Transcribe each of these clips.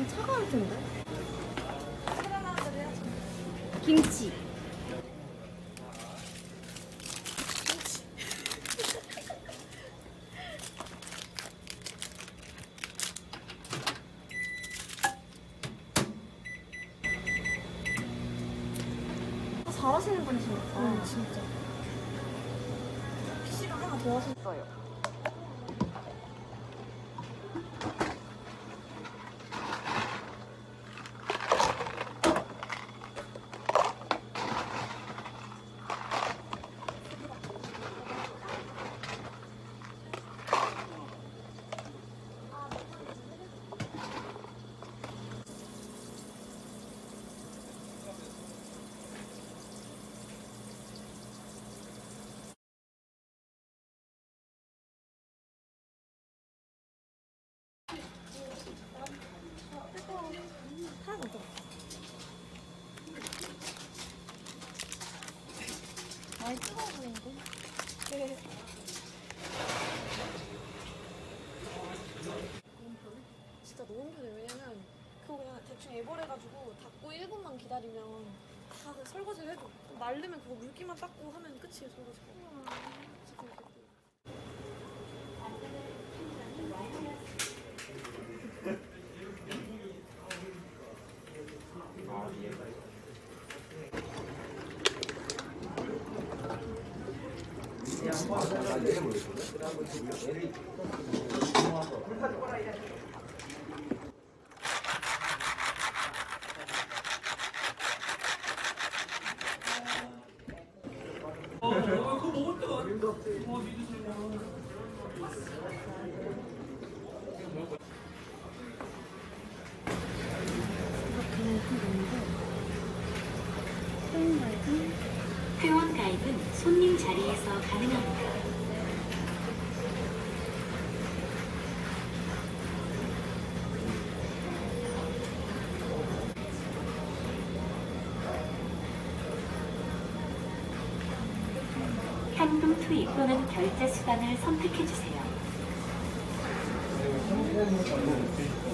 차가울 텐데. 김치. 잘하시는 분이시니까. 응, 진짜. PC를 하나 더 하셨어요. 하나만 더. 많이 뜨거워 보이는데? 네. 진짜 너무 편해. 왜냐면 그거 그냥 대충 애벌해가지고 닫고 1분만 기다리면 다 설거지를 해줘. 마르면 그거 물기만 닦고 하면 끝이에요, 설거지가. 회원 가입은 손님 자리에서 가능합니다. 현금 투입 또는 결제 수단을 선택해주세요.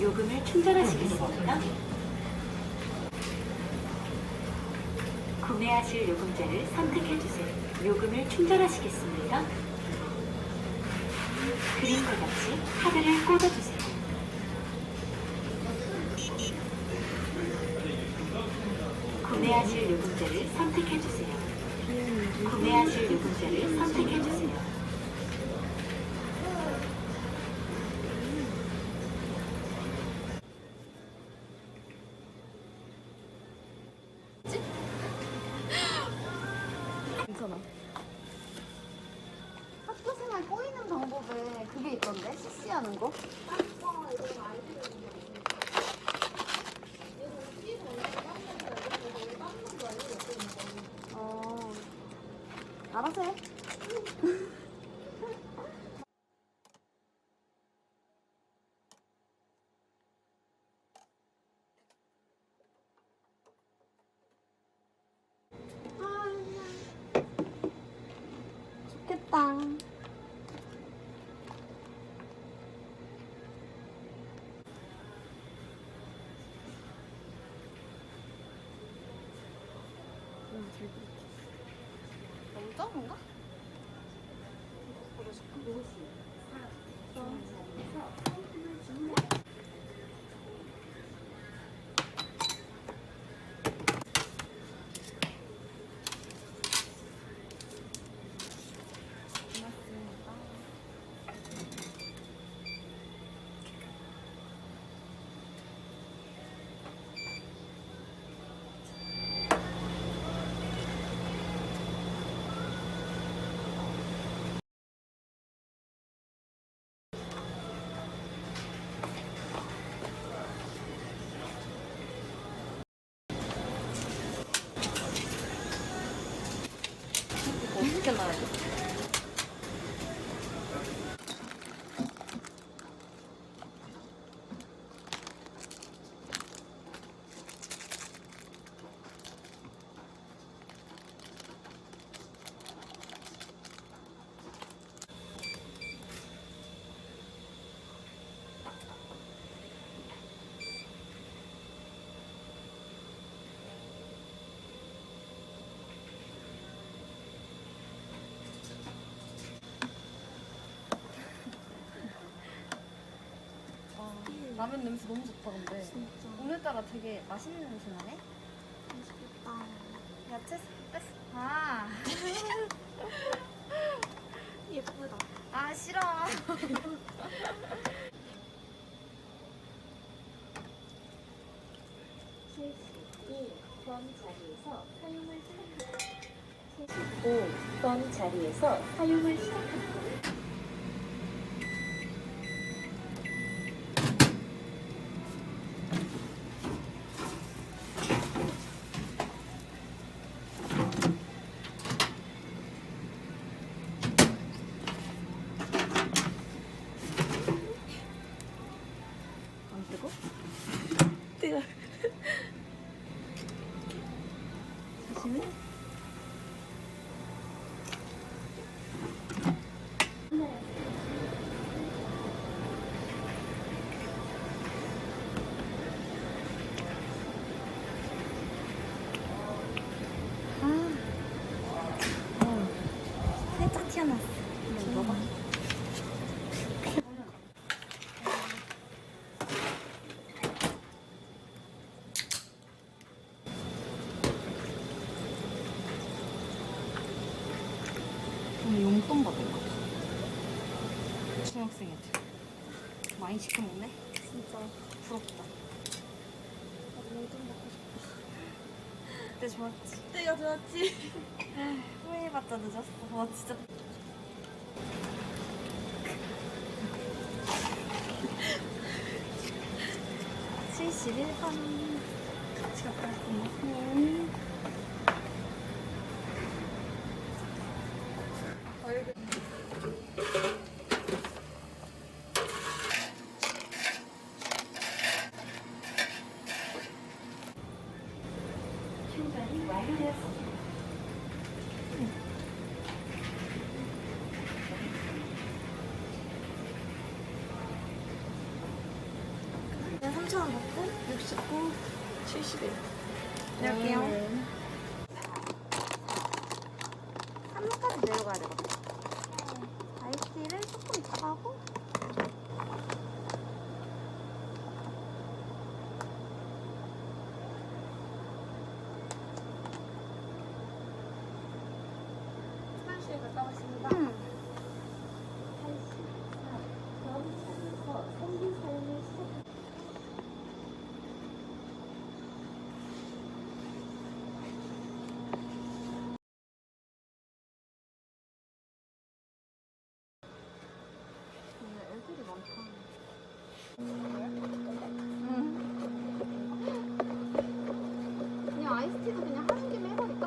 요금을 충전하시겠습니까? 구매하실 요금제를 선택해주세요. 요금을 충전하시겠습니까? 그림과 같이 카드를 꽂아주세요. 구매하실 요금제를 선택해주세요. 구매하실 요금제를 선택해주세요. 괜찮아. 학교 생활 꼬이는 방법에 그게 있던데? CC하는 거? 알아서 해. 좋겠다. 너무 작은가? 라면 냄새 너무 좋다 근데. 진짜 오늘따라 되게 맛있는 냄새 나네. 맛있겠다. 야채 뺐어. 아, 예쁘다. 아 싫어. 번 자리에서 사용을 시작합니다. 안 뜨거? 뜨거. 조심해. 살짝 튀어나왔어. 한번 먹어봐. 오늘 용돈 받은 거 같아. 중학생 애들. 많이 시켜 먹네. 진짜 부럽다. 나도 용돈 먹고 싶어. 그때 좋았지. 때가 좋았지. 후회해봤자 늦었어. 와 진짜. (71번) 같이 갔다 왔구나. 충전이 완료되었습니다. 네, 3,000원 받고 69, 71. 이럴게요. 3루까지 내려가야 되거든. 아이스티를 조금 이따가 하고. 화장실 갔다 왔습니다. 응. 근데 애들이 많다. 그냥 아이스티도 그냥 하는 김에 해버릴까?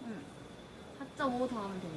응. 4.5 더 하면 돼.